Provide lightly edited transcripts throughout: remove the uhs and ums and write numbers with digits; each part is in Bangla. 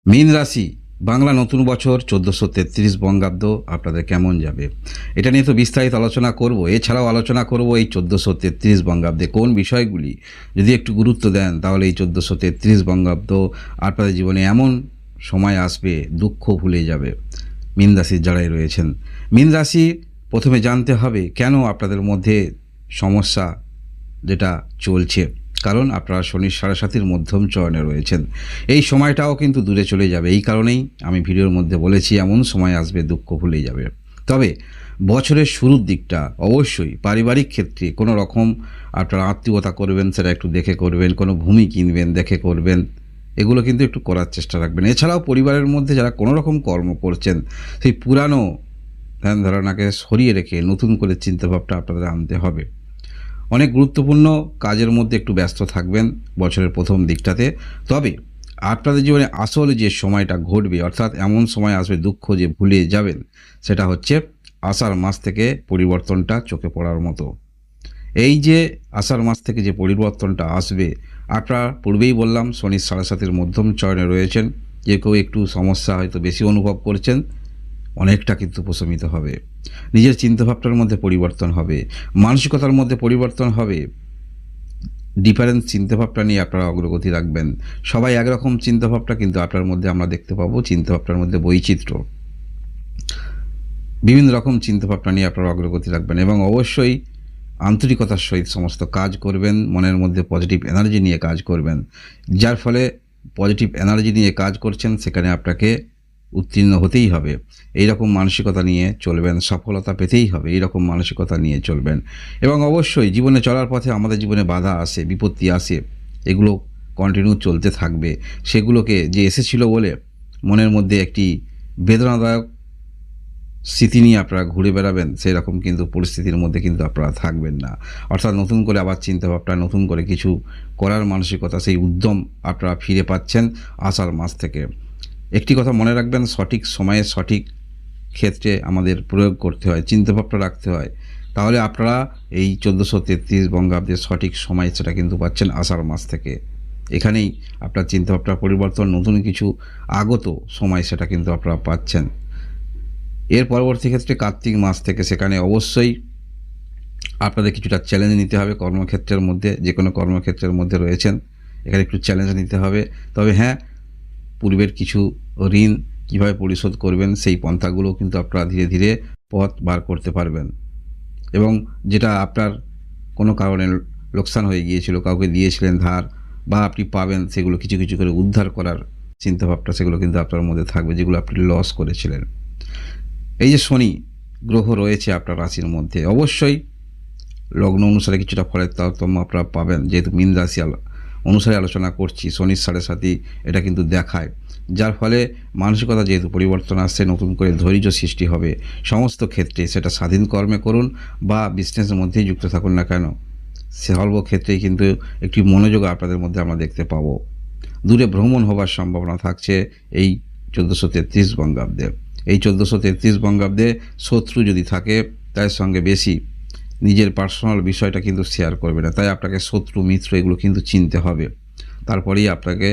মীন রাশি বাংলা নতুন বছর 1433 বঙ্গাব্দ আপনাদের কেমন যাবে এটা নিয়ে তো বিস্তারিত আলোচনা করব। এছাড়াও আলোচনা করব এই 1433 বঙ্গাব্দে কোন বিষয়গুলি যদি একটু গুরুত্ব দেন তাহলে এই 1433 বঙ্গাব্দ আপনাদের জীবনে এমন সময় আসবে দুঃখ ভুলে যাবে। মীন রাশির যারাই রয়েছেন, মীন রাশি প্রথমে জানতে হবে কেন আপনাদের মধ্যে সমস্যা যেটা চলছে, কারণ আপনারা শনির সাড়ে সাতির মধ্যম চরণে রয়েছেন। এই সময়টাও কিন্তু দূরে চলে যাবে। এই কারণেই আমি ভিডিওর মধ্যে বলেছি এমন সময় আসবে দুঃখ ভুলে যাবে। তবে বছরের শুরুর দিকটা অবশ্যই পারিবারিক ক্ষেত্রে কোনো রকম আপনারা আত্মীয়তা করবেন, সেটা একটু দেখে করবেন। কোনো ভূমি কিনবেন দেখে করবেন, এগুলো কিন্তু একটু করার চেষ্টা রাখবেন। এছাড়াও পরিবারের মধ্যে যারা কোনো রকম কর্ম করছেন সেই পুরানো ধ্যান ধারণাকে সরিয়ে রেখে নতুন করে চিন্তাভাবনা আপনাদের আনতে হবে। অনেক গুরুত্বপূর্ণ কাজের মধ্যে একটু ব্যস্ত থাকবেন বছরের প্রথম দিকটাতে। তবে আপনাদের জীবনে আসল যে সময়টা ঘটবে, অর্থাৎ এমন সময় আসবে দুঃখ যে ভুলে যাবেন, সেটা হচ্ছে আষাঢ় মাস থেকে পরিবর্তনটা চোখে পড়ার মতো। এই যে আষাঢ় মাস থেকে যে পরিবর্তনটা আসবে, আপনারা পূর্বেই বললাম শনির সাড়ে সাতির মধ্যম চয়নে রয়েছেন। যে কেউ একটু সমস্যা হয়তো বেশি অনুভব করছেন, অনেকটা কিন্তু প্রশমিত হবে। নিজের চিন্তাভাবনার মধ্যে পরিবর্তন হবে, মানসিকতার মধ্যে পরিবর্তন হবে। ডিফারেন্স চিন্তাভাবনা নিয়ে আপনারা অগ্রগতি রাখবেন। সবাই একরকম চিন্তাভাবনা কিন্তু আপনার মধ্যে আমরা দেখতে পাবো। চিন্তাভাবনার মধ্যে বৈচিত্র্য, বিভিন্ন রকম চিন্তাভাবনা নিয়ে আপনারা অগ্রগতি রাখবেন এবং অবশ্যই আন্তরিকতার সহিত সমস্ত কাজ করবেন। মনের মধ্যে পজিটিভ এনার্জি নিয়ে কাজ করবেন, যার ফলে পজিটিভ এনার্জি নিয়ে কাজ করছেন সেখানে আপনাকে উত্তীর্ণ হতেই হবে। এই রকম মানসিকতা নিয়ে চলবেন, সফলতা পেতেই হবে এই রকম মানসিকতা নিয়ে চলবেন। এবং অবশ্যই জীবনে চলার পথে আমাদের জীবনে বাধা আসে, বিপত্তি আসে, এগুলো কন্টিনিউ চলতে থাকবে। সেগুলোকে যে এসেছিল বলে মনের মধ্যে একটি বেদনাদায়ক স্মৃতি নিয়ে আপনারা ঘুরে বেড়াবেন, সেই রকম কিন্তু পরিস্থিতির মধ্যে কিন্তু আপনারা থাকবেন না। অর্থাৎ নতুন করে আবার চিন্তাভাবনা, নতুন করে কিছু করার মানসিকতা, সেই উদ্যম আপনারা ফিরে পাচ্ছেন আষাঢ় মাস থেকে। একটি কথা মনে রাখবেন, সঠিক সময়ে সঠিক ক্ষেত্রে আমাদের প্রয়োগ করতে হয়, চিন্তাভাবনা রাখতে হয়। তাহলে আপনারা এই 1433 বঙ্গাব্দের সঠিক সময় সেটা কিন্তু পাচ্ছেন আষাঢ় মাস থেকে। এখানেই আপনার চিন্তাভাবনার পরিবর্তন, নতুন কিছু আগত সময় সেটা কিন্তু আপনারা পাচ্ছেন। এর পরবর্তী ক্ষেত্রে কার্তিক মাস থেকে সেখানে অবশ্যই আপনাদের কিছুটা চ্যালেঞ্জ নিতে হবে কর্মক্ষেত্রের মধ্যে। যে কোনো কর্মক্ষেত্রের মধ্যে রয়েছেন, এখানে একটু চ্যালেঞ্জ নিতে হবে। তবে হ্যাঁ, পূর্বের কিছু ঋণ কীভাবে পরিশোধ করবেন সেই পন্থাগুলো কিন্তু আপনারা ধীরে ধীরে পথ বার করতে পারবেন। এবং যেটা আপনার কোনো কারণে লোকসান হয়ে গিয়েছিল, কাউকে দিয়েছিলেন ধার বা আপনি পাবেন, সেগুলো কিছু কিছু করে উদ্ধার করার চিন্তাভাবনা সেগুলো কিন্তু আপনার মধ্যে থাকবে, যেগুলো আপনি লস করেছিলেন। এই যে শনি গ্রহ রয়েছে আপনার রাশির মধ্যে, অবশ্যই লগ্ন অনুসারে কিছুটা ফলের তারতম্য আপনারা পাবেন। যেহেতু মীন রাশি অনুসারে আলোচনা করছি, শনির সাড়ে সাতি এটা কিন্তু দেখায়, যার ফলে মানসিকতা যেহেতু পরিবর্তন আসছে, নতুন করে ধৈর্য সৃষ্টি হবে সমস্ত ক্ষেত্রে। সেটা স্বাধীন কর্মে করুন বা বিজনেসের মধ্যেই যুক্ত থাকুন না কেন, সর্বক্ষেত্রেই কিন্তু একটি মনোযোগ আপনাদের মধ্যে আমরা দেখতে পাবো। দূরে ভ্রমণ হবার সম্ভাবনা থাকছে এই 1433 বঙ্গাব্দে। এই 1433 বঙ্গাব্দে শত্রু যদি থাকে তার সঙ্গে বেশি নিজের পার্সোনাল বিষয়টা কিন্তু শেয়ার করবে না। তাই আপনাকে শত্রু মিত্র এগুলো কিন্তু চিনতে হবে, তারপরেই আপনাকে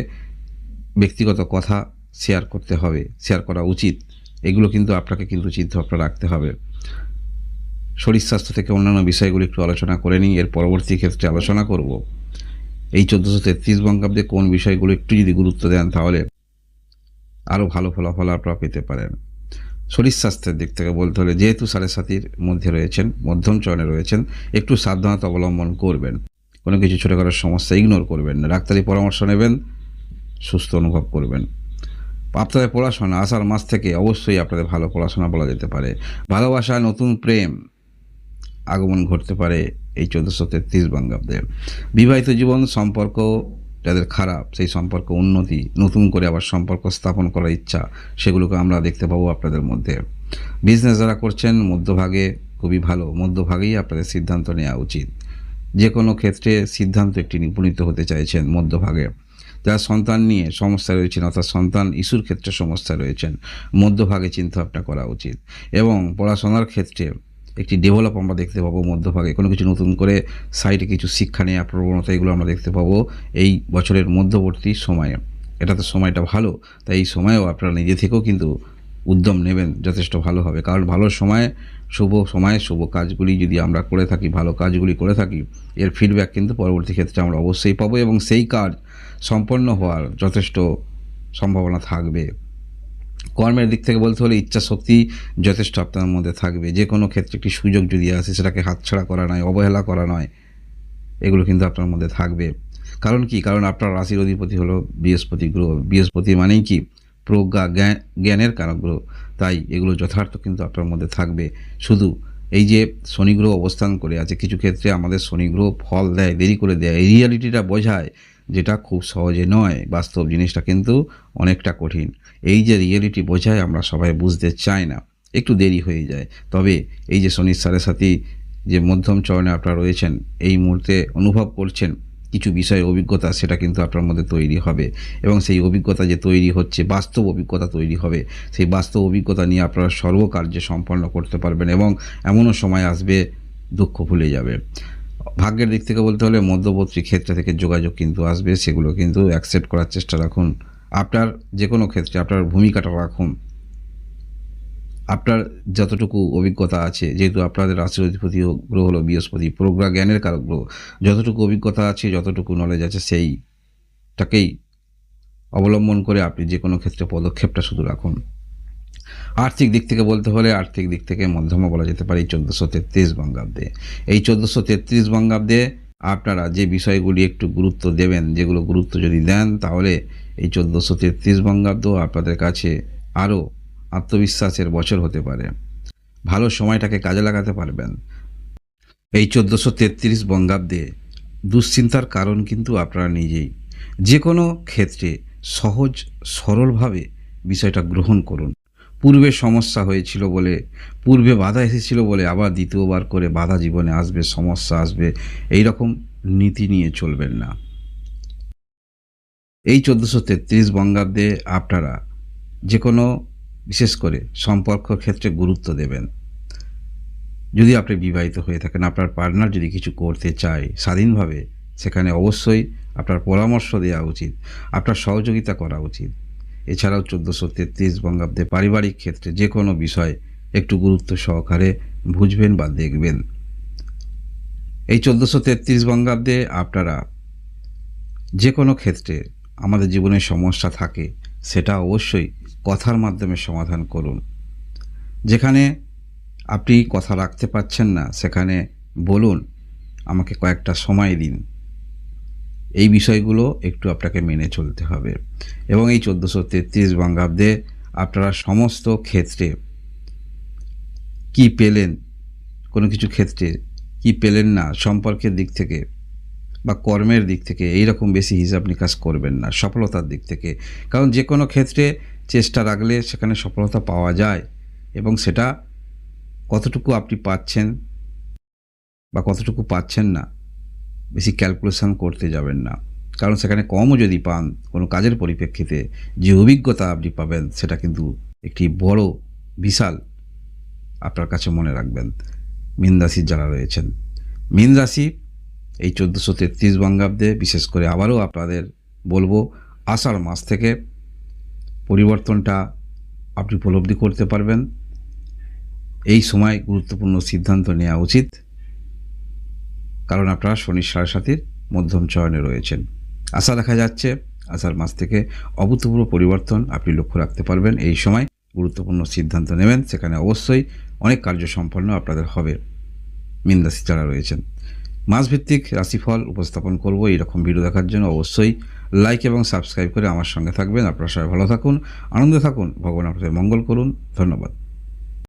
ব্যক্তিগত কথা শেয়ার করতে হবে, শেয়ার করা উচিত। এগুলো কিন্তু আপনাকে কিন্তু চিন্তাভাবনা রাখতে হবে। শরীর স্বাস্থ্য থেকে অন্যান্য বিষয়গুলো একটু আলোচনা করে নিই, এর পরবর্তী ক্ষেত্রে আলোচনা করব এই 1433 বঙ্গাব্দে কোন বিষয়গুলো একটু যদি গুরুত্ব দেন তাহলে আরও ভালো ফলাফল আপনারা পেতে পারেন। শরীর স্বাস্থ্যের দিক থেকে বলতে হলে, যেহেতু সাড়ে সাতির মধ্যে রয়েছেন, মধ্যম চরণে রয়েছেন, একটু সাবধানতা অবলম্বন করবেন। কোনো কিছু ছোটোখাটো সমস্যা ইগনোর করবেন না, ডাক্তারি পরামর্শ নেবেন, সুস্থ অনুভব করবেন। আপনাদের পড়াশোনা আষাঢ় মাস থেকে অবশ্যই আপনাদের ভালো পড়াশোনা বলা যেতে পারে। ভালোবাসা, নতুন প্রেম আগমন ঘটতে পারে এই 1433 বঙ্গাব্দে। বিবাহিত জীবন সম্পর্ক যাদের খারাপ, সেই সম্পর্ক উন্নতি, নতুন করে আবার সম্পর্ক স্থাপন করার ইচ্ছা, সেগুলোকে আমরা দেখতে পাবো আপনাদের মধ্যে। বিজনেস যারা করছেন মধ্যভাগে খুবই ভালো, মধ্যভাগেই আপনাদের সিদ্ধান্ত নেওয়া উচিত। যে কোনো ক্ষেত্রে সিদ্ধান্ত একটি নিপুণিত হতে চাইছেন মধ্যভাগে। যারা সন্তান নিয়ে সমস্যা রয়েছেন, অর্থাৎ সন্তান ইস্যুর ক্ষেত্রে সমস্যা রয়েছেন, মধ্যভাগে চিন্তাভাবনা করা উচিত। এবং পড়াশোনার ক্ষেত্রে একটি ডেভেলপ আমরা দেখতে পাবো মধ্যভাগে। কোনো কিছু নতুন করে সাইডে কিছু শিক্ষা নেওয়া প্রবণতা, এগুলো আমরা দেখতে পাবো এই বছরের মধ্যবর্তী সময়ে। এটা তো সময়টা ভালো, তাই এই সময়েও আপনারা নিজে থেকেও কিন্তু উদ্যম নেবেন, যথেষ্ট ভালো হবে। কারণ ভালো সময়ে শুভ কাজগুলি যদি আমরা করে থাকি, ভালো কাজগুলি করে থাকি, এর ফিডব্যাক কিন্তু পরবর্তী ক্ষেত্রে আমরা অবশ্যই পাবো এবং সেই কাজ সম্পন্ন হওয়ার যথেষ্ট সম্ভাবনা থাকবে। কর্মের দিক থেকে বলতে হলে ইচ্ছা শক্তি যথেষ্ট আপনার মধ্যে থাকবে। যে কোনো ক্ষেত্রে একটি সুযোগ যদি আসে সেটাকে হাতছাড়া করা নয়, অবহেলা করা নয়, এগুলো কিন্তু আপনার মধ্যে থাকবে। কারণ কি? কারণ আপনার রাশির অধিপতি হলো বৃহস্পতি গ্রহ। বৃহস্পতি মানেই কি? প্রজ্ঞা, জ্ঞানের কারক গ্রহ। তাই এগুলো যথার্থ কিন্তু আপনার মধ্যে থাকবে। শুধু এই যে শনি গ্রহ অবস্থান করে আছে, কিছু ক্ষেত্রে আমাদের শনি গ্রহ ফল দেয়, দেরি করে দেয়, এই রিয়ালিটিটা বোঝায়, যেটা খুব সহজে নয়। বাস্তব জিনিসটা কিন্তু অনেকটা কঠিন। এই যে রিয়েলিটি বোঝায় আমরা সবাই বুঝতে চাই না, একটু দেরি হয়ে যায়। তবে এই যে শনির সাড়ে সাথী যে মধ্যম চরণে আপনারা রয়েছেন, এই মুহূর্তে অনুভব করছেন কিছু বিষয়ে অভিজ্ঞতা, সেটা কিন্তু আপনার মধ্যে তৈরি হবে এবং সেই অভিজ্ঞতা যে তৈরি হচ্ছে, বাস্তব অভিজ্ঞতা তৈরি হবে। সেই বাস্তব অভিজ্ঞতা নিয়ে আপনারা সর্বকার্যে সম্পন্ন করতে পারবেন এবং এমনও সময় আসবে দুঃখ ভুলে যাবে। ভাগ্যের দিক থেকে বলতে হলে মধ্যবর্তী ক্ষেত্র থেকে যোগাযোগ কিন্তু আসবে, সেগুলো কিন্তু অ্যাকসেপ্ট করার চেষ্টা রাখুন। আপনার যে কোনো ক্ষেত্রে আপনার ভূমিকাটা রাখুন। আপনার যতটুকু অভিজ্ঞতা আছে, যেহেতু আপনাদের রাশির অধিপতি গ্রহ হলো বৃহস্পতি, প্রজ্ঞা জ্ঞানের কারক গ্রহ, যতটুকু অভিজ্ঞতা আছে, যতটুকু নলেজ আছে, সেইটাকেই অবলম্বন করে আপনি যে কোনো ক্ষেত্রে পদক্ষেপটা শুধু রাখুন। আর্থিক দিক থেকে বলতে হলে আর্থিক দিক থেকে মধ্যমা বলা যেতে পারে এই 1433 বঙ্গাব্দে। এই 1433 বঙ্গাব্দে আপনারা যে বিষয়গুলি একটু গুরুত্ব দেবেন, যেগুলো গুরুত্ব যদি দেন, তাহলে এই 1433 বঙ্গাব্দ আপনাদের কাছে আরও আত্মবিশ্বাসের বছর হতে পারে। ভালো সময়টাকে কাজে লাগাতে পারবেন। এই 1433 বঙ্গাব্দে দুশ্চিন্তার কারণ কিন্তু আপনারা নিজেই। যে কোনো ক্ষেত্রে সহজ সরলভাবে বিষয়টা গ্রহণ করুন। পূর্বে সমস্যা হয়েছিল বলে, পূর্বে বাধা এসেছিল বলে আবার দ্বিতীয়বার করে বাধা জীবনে আসবে, সমস্যা আসবে, এই রকম নীতি নিয়ে চলবেন না। এই 1433 বঙ্গাব্দে আপনারা যে কোনো বিশেষ করে সম্পর্ক ক্ষেত্রে গুরুত্ব দেবেন। যদি আপনি বিবাহিত হয়ে থাকেন, আপনার পার্টনার যদি কিছু করতে চায় স্বাধীনভাবে, সেখানে অবশ্যই আপনার পরামর্শ দেওয়া উচিত, আপনার সহযোগিতা করা উচিত। এছাড়াও 1433 বঙ্গাব্দে পারিবারিক ক্ষেত্রে যে কোনো বিষয় একটু গুরুত্ব সহকারে বুঝবেন বা দেখবেন। এই 1433 বঙ্গাব্দে আপনারা যে কোনো ক্ষেত্রে আমাদের জীবনে সমস্যা থাকে, সেটা অবশ্যই কথার মাধ্যমে সমাধান করুন। যেখানে আপনি কথা রাখতে পারছেন না, সেখানে বলুন, আমাকে কয়েকটা সময় দিন। এই বিষয়গুলো একটু আপনাকে মেনে চলতে হবে। এবং এই 1433 বঙ্গাব্দে আপনারা সমস্ত ক্ষেত্রে কি পেলেন, কোনো কিছু ক্ষেত্রে কি পেলেন না, সম্পর্কের দিক থেকে বা কর্মের দিক থেকে এইরকম বেশি হিসাব নিকাশ করবেন না, সফলতার দিক থেকে। কারণ যে কোনো ক্ষেত্রে চেষ্টা রাখলে সেখানে সফলতা পাওয়া যায় এবং সেটা কতটুকু আপনি পাচ্ছেন বা কতটুকু পাচ্ছেন না, বেশি ক্যালকুলেশন করতে যাবেন না। কারণ সেখানে কমও যদি পান কোনো কাজের পরিপ্রেক্ষিতে, যে অভিজ্ঞতা আপনি পাবেন সেটা কিন্তু একটি বড় বিশাল আপনার কাছে মনে রাখবেন। মীন রাশির যারা রয়েছেন, মীন রাশি এই 1433 বঙ্গাব্দে বিশেষ করে আবারও আপনাদের বলবো, আষাঢ় মাস থেকে পরিবর্তনটা আপনি উপলব্ধি করতে পারবেন। এই সময় গুরুত্বপূর্ণ সিদ্ধান্ত নেওয়া উচিত, কারণ আপনারা শনির সাড়ে সাতির মধ্যম চরণে রয়েছেন। আশা দেখা যাচ্ছে আষাঢ় মাস থেকে অভূতপূর্ব পরিবর্তন আপনি লক্ষ্য রাখতে পারবেন। এই সময় গুরুত্বপূর্ণ সিদ্ধান্ত নেবেন, সেখানে অবশ্যই অনেক কার্য সম্পন্ন আপনাদের হবে। মীন রাশি যারা রয়েছেন, মাসভিত্তিক রাশিফল উপস্থাপন করব। এইরকম ভিডিও দেখার জন্য অবশ্যই লাইক এবং সাবস্ক্রাইব করে আমার সঙ্গে থাকবেন। আপনারা সবাই ভালো থাকুন, আনন্দে থাকুন, ভগবান আপনাদের মঙ্গল করুন। ধন্যবাদ।